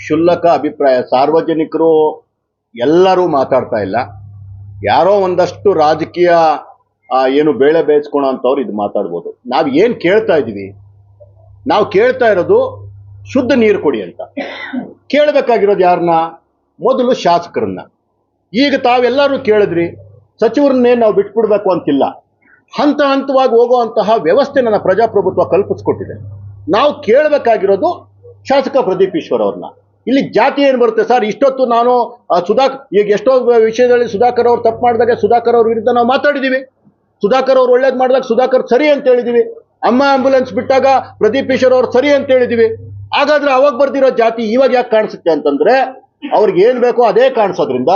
ಕ್ಷುಲ್ಲಕ ಅಭಿಪ್ರಾಯ. ಸಾರ್ವಜನಿಕರು ಎಲ್ಲರೂ ಮಾತಾಡ್ತಾ ಇಲ್ಲ, ಯಾರೋ ಒಂದಷ್ಟು ರಾಜಕೀಯ ಏನು ಬೇಳೆ ಬೇಯಿಸ್ಕೊಳೋ ಅಂಥವ್ರು ಇದು ಮಾತಾಡ್ಬೋದು. ನಾವು ಏನು ಕೇಳ್ತಾ ಇದ್ದೀವಿ, ನಾವು ಕೇಳ್ತಾ ಇರೋದು ಶುದ್ಧ ನೀರು ಕೊಡಿ ಅಂತ. ಕೇಳಬೇಕಾಗಿರೋದು ಯಾರನ್ನ? ಮೊದಲು ಶಾಸಕರನ್ನ. ಈಗ ತಾವೆಲ್ಲರೂ ಕೇಳಿದ್ರಿ, ಸಚಿವರನ್ನೇ ನಾವು ಬಿಟ್ಬಿಡ್ಬೇಕು ಅಂತಿಲ್ಲ. ಹಂತ ಹಂತವಾಗಿ ಹೋಗುವಂತಹ ವ್ಯವಸ್ಥೆ ನನ್ನ ಪ್ರಜಾಪ್ರಭುತ್ವ ಕಲ್ಪಿಸ್ಕೊಟ್ಟಿದೆ. ನಾವು ಕೇಳಬೇಕಾಗಿರೋದು ಶಾಸಕ ಪ್ರದೀಪ್ ಈಶ್ವರ್ ಅವ್ರನ್ನ. ಇಲ್ಲಿ ಜಾತಿ ಏನು ಬರುತ್ತೆ ಸರ್? ಇಷ್ಟೊತ್ತು ನಾನು ಈಗ ಎಷ್ಟೋ ವಿಷಯದಲ್ಲಿ ಸುಧಾಕರ್ ಅವ್ರು ತಪ್ಪು ಮಾಡಿದಾಗ ಸುಧಾಕರ್ ಅವ್ರ ವಿರುದ್ಧ ನಾವು ಮಾತಾಡಿದ್ದೀವಿ. ಸುಧಾಕರ್ ಅವ್ರು ಒಳ್ಳೇದು ಮಾಡಿದಾಗ ಸುಧಾಕರ್ ಸರಿ ಅಂತ ಹೇಳಿದೀವಿ. ಅಮ್ಮ ಆಂಬುಲೆನ್ಸ್ ಬಿಟ್ಟಾಗ ಪ್ರದೀಪ್ ಈಶ್ವರ್ ಅವ್ರು ಸರಿ ಅಂತ ಹೇಳಿದೀವಿ. ಹಾಗಾದ್ರೆ ಅವಾಗ ಬರ್ದಿರೋ ಜಾತಿ ಇವಾಗ ಯಾಕೆ ಕಾಣಿಸುತ್ತೆ ಅಂತಂದ್ರೆ, ಅವ್ರಿಗೆ ಏನ್ ಬೇಕೋ ಅದೇ ಕಾಣಿಸೋದ್ರಿಂದ,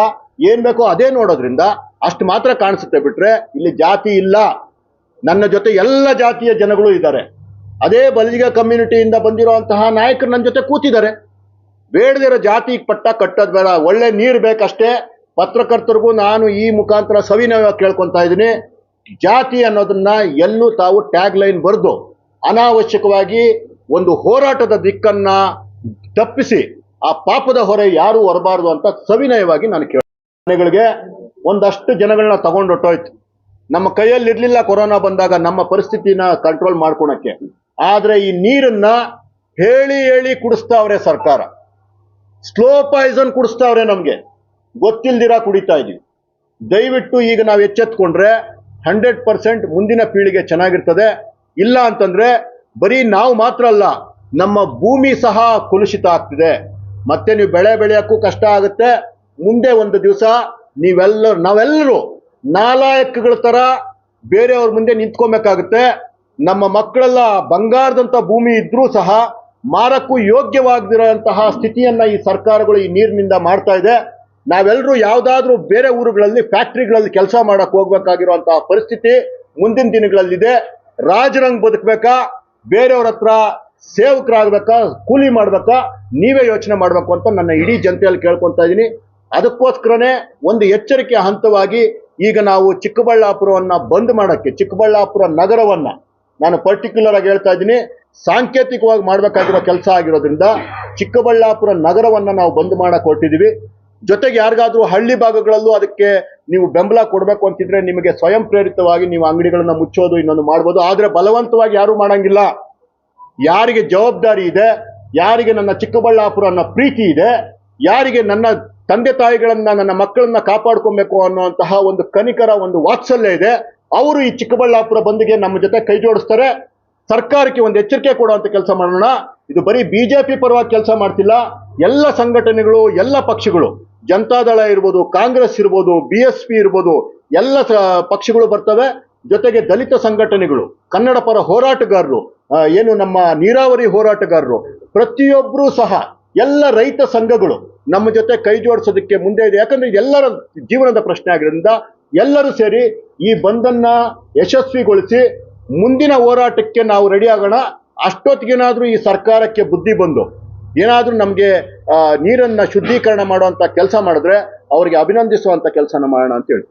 ಏನ್ ಬೇಕೋ ಅದೇ ನೋಡೋದ್ರಿಂದ ಅಷ್ಟು ಮಾತ್ರ ಕಾಣಿಸುತ್ತೆ. ಬಿಟ್ರೆ ಇಲ್ಲಿ ಜಾತಿ ಇಲ್ಲ. ನನ್ನ ಜೊತೆ ಎಲ್ಲ ಜಾತಿಯ ಜನಗಳು ಇದ್ದಾರೆ. ಅದೇ ಬಲಿಗ ಕಮ್ಯುನಿಟಿಯಿಂದ ಬಂದಿರುವಂತಹ ನಾಯಕರು ನನ್ನ ಜೊತೆ ಕೂತಿದ್ದಾರೆ. ಬೇಡದಿರೋ ಜಾತಿ ಪಟ್ಟ ಕಟ್ಟೋದು ಬೇಡ, ಒಳ್ಳೆ ನೀರು ಬೇಕಷ್ಟೇ. ಪತ್ರಕರ್ತರಿಗೂ ನಾನು ಈ ಮುಖಾಂತರ ಸವಿನಯವಾಗಿ ಕೇಳ್ಕೊತಾ ಇದ್ದೀನಿ, ಜಾತಿ ಅನ್ನೋದನ್ನ ಎಲ್ಲೂ ತಾವು ಟ್ಯಾಗ್ ಲೈನ್ ಬರೆದು ಅನಾವಶ್ಯಕವಾಗಿ ಒಂದು ಹೋರಾಟದ ದಿಕ್ಕನ್ನ ತಪ್ಪಿಸಿ ಆ ಪಾಪದ ಹೊರೆ ಯಾರು ಹೊರಬಾರದು ಅಂತ ಸವಿನಯವಾಗಿ ನಾನು ಮನೆಗಳಿಗೆ ಒಂದಷ್ಟು ಜನಗಳನ್ನ ತಗೊಂಡೊಟ್ಟೋಯ್ತು. ನಮ್ಮ ಕೈಯಲ್ಲಿ ಇರ್ಲಿಲ್ಲ ಕೊರೋನಾ ಬಂದಾಗ ನಮ್ಮ ಪರಿಸ್ಥಿತಿನ ಕಂಟ್ರೋಲ್ ಮಾಡ್ಕೊಳಕ್ಕೆ. ಆದ್ರೆ ಈ ನೀರನ್ನ ಹೇಳಿ ಹೇಳಿ ಕುಡಿಸ್ತಾವ್ರೆ ಸರ್ಕಾರ. ಸ್ಲೋ ಪಾಯ್ಸನ್ ಕುಡಿಸ್ತಾವ್ರೆ, ನಮ್ಗೆ ಗೊತ್ತಿಲ್ದಿರ ಕುಡಿತಾ ಇದೀವಿ. ದಯವಿಟ್ಟು ಈಗ ನಾವು ಎಚ್ಚೆತ್ಕೊಂಡ್ರೆ 100% ಮುಂದಿನ ಪೀಳಿಗೆ ಚೆನ್ನಾಗಿರ್ತದೆ. ಇಲ್ಲ ಅಂತಂದ್ರೆ ಬರೀ ನಾವು ಮಾತ್ರ ಅಲ್ಲ, ನಮ್ಮ ಭೂಮಿ ಸಹ ಕಲುಷಿತ ಆಗ್ತಿದೆ. ಮತ್ತೆ ನೀವು ಬೆಳೆ ಬೆಳೆಯೋಕ್ಕೂ ಕಷ್ಟ ಆಗುತ್ತೆ. ಮುಂದೆ ಒಂದು ದಿವಸ ನಾವೆಲ್ಲರೂ ನಾಲಾಯಕಗಳ ತರ ಬೇರೆಯವ್ರ ಮುಂದೆ ನಿಂತ್ಕೊಬೇಕಾಗುತ್ತೆ. ನಮ್ಮ ಮಕ್ಕಳೆಲ್ಲ ಬಂಗಾರದಂತ ಭೂಮಿ ಇದ್ರೂ ಸಹ ಮಾರಕ್ಕೂ ಯೋಗ್ಯವಾಗಿರೋಂತಹ ಸ್ಥಿತಿಯನ್ನ ಈ ಸರ್ಕಾರಗಳು ಈ ನೀರಿನಿಂದ ಮಾಡ್ತಾ ಇದೆ. ನಾವೆಲ್ಲರೂ ಯಾವ್ದಾದ್ರೂ ಬೇರೆ ಊರುಗಳಲ್ಲಿ ಫ್ಯಾಕ್ಟ್ರಿಗಳಲ್ಲಿ ಕೆಲಸ ಮಾಡಕ್ ಹೋಗ್ಬೇಕಾಗಿರುವಂತಹ ಪರಿಸ್ಥಿತಿ ಮುಂದಿನ ದಿನಗಳಲ್ಲಿದೆ. ರಾಜರಂಗ್ ಬದುಕಬೇಕಾ, ಬೇರೆಯವ್ರ ಹತ್ರ ಸೇವಕರಾಗಬೇಕಾ, ಕೂಲಿ ಮಾಡ್ಬೇಕಾ, ನೀವೇ ಯೋಚನೆ ಮಾಡ್ಬೇಕು ಅಂತ ನನ್ನ ಇಡೀ ಜನತೆಯಲ್ಲಿ ಕೇಳ್ಕೊತಾ ಇದ್ದೀನಿ. ಅದಕ್ಕೋಸ್ಕರನೇ ಒಂದು ಎಚ್ಚರಿಕೆಯ ಹಂತವಾಗಿ ಈಗ ನಾವು ಚಿಕ್ಕಬಳ್ಳಾಪುರವನ್ನ ಬಂದ್ ಮಾಡಕ್ಕೆ, ಚಿಕ್ಕಬಳ್ಳಾಪುರ ನಗರವನ್ನ ನಾನು ಪರ್ಟಿಕ್ಯುಲರ್ ಆಗಿ ಹೇಳ್ತಾ ಇದ್ದೀನಿ, ಸಾಂಕೇತಿಕವಾಗಿ ಮಾಡ್ಬೇಕಾಗಿರೋ ಕೆಲಸ ಆಗಿರೋದ್ರಿಂದ ಚಿಕ್ಕಬಳ್ಳಾಪುರ ನಗರವನ್ನ ನಾವು ಬಂದ್ ಮಾಡಕ್ ಹೊರಟಿದೀವಿ. ಜೊತೆಗೆ ಯಾರಿಗಾದ್ರೂ ಹಳ್ಳಿ ಭಾಗಗಳಲ್ಲೂ ಅದಕ್ಕೆ ನೀವು ಬೆಂಬಲ ಕೊಡಬೇಕು ಅಂತಿದ್ರೆ ನಿಮಗೆ ಸ್ವಯಂ ಪ್ರೇರಿತವಾಗಿ ನೀವು ಅಂಗಡಿಗಳನ್ನ ಮುಚ್ಚೋದು ಇನ್ನೊಂದು ಮಾಡ್ಬೋದು. ಆದ್ರೆ ಬಲವಂತವಾಗಿ ಯಾರು ಮಾಡಂಗಿಲ್ಲ. ಯಾರಿಗೆ ಜವಾಬ್ದಾರಿ ಇದೆ, ಯಾರಿಗೆ ನನ್ನ ಚಿಕ್ಕಬಳ್ಳಾಪುರ ಅನ್ನೋ ಪ್ರೀತಿ ಇದೆ, ಯಾರಿಗೆ ನನ್ನ ತಂದೆ ತಾಯಿಗಳನ್ನ, ನನ್ನ ಮಕ್ಕಳನ್ನ ಕಾಪಾಡ್ಕೊಬೇಕು ಅನ್ನುವಂತಹ ಒಂದು ಕನಿಕರ, ಒಂದು ವಾತ್ಸಲ್ಯ ಇದೆ, ಅವರು ಈ ಚಿಕ್ಕಬಳ್ಳಾಪುರ ಬಂದ್ಗೆ ನಮ್ಮ ಜೊತೆ ಕೈ ಜೋಡಿಸ್ತಾರೆ. ಸರ್ಕಾರಕ್ಕೆ ಒಂದು ಎಚ್ಚರಿಕೆ ಕೊಡುವಂತ ಕೆಲಸ ಮಾಡೋಣ. ಇದು ಬರೀ ಬಿಜೆಪಿ ಪರವಾಗಿ ಕೆಲಸ ಮಾಡ್ತಿಲ್ಲ. ಎಲ್ಲ ಸಂಘಟನೆಗಳು, ಎಲ್ಲ ಪಕ್ಷಗಳು, ಜನತಾದಳ ಇರ್ಬೋದು, ಕಾಂಗ್ರೆಸ್ ಇರ್ಬೋದು, BSP ಇರ್ಬೋದು, ಎಲ್ಲ ಪಕ್ಷಗಳು ಬರ್ತವೆ. ಜೊತೆಗೆ ದಲಿತ ಸಂಘಟನೆಗಳು, ಕನ್ನಡ ಪರ ಹೋರಾಟಗಾರರು, ಏನು ನಮ್ಮ ನೀರಾವರಿ ಹೋರಾಟಗಾರರು, ಪ್ರತಿಯೊಬ್ಬರೂ ಸಹ ಎಲ್ಲ ರೈತ ಸಂಘಗಳು ನಮ್ಮ ಜೊತೆ ಕೈ ಜೋಡಿಸೋದಕ್ಕೆ ಮುಂದೆ ಇದೆ. ಯಾಕಂದ್ರೆ ಎಲ್ಲರ ಜೀವನದ ಪ್ರಶ್ನೆ ಆಗಿರೋದ್ರಿಂದ ಎಲ್ಲರೂ ಸೇರಿ ಈ ಬಂದನ್ನ ಯಶಸ್ವಿಗೊಳಿಸಿ ಮುಂದಿನ ಹೋರಾಟಕ್ಕೆ ನಾವು ರೆಡಿ ಆಗೋಣ. ಅಷ್ಟೊತ್ತಿಗೇನಾದ್ರೂ ಈ ಸರ್ಕಾರಕ್ಕೆ ಬುದ್ಧಿ ಬಂದು ಏನಾದ್ರೂ ನಮ್ಗೆ ನೀರನ್ನ ಶುದ್ಧೀಕರಣ ಮಾಡುವಂತ ಕೆಲಸ ಮಾಡಿದ್ರೆ ಅವರಿಗೆ ಅಭಿನಂದಿಸುವಂತ ಕೆಲಸನ ಮಾಡೋಣ ಅಂತ ಹೇಳಿ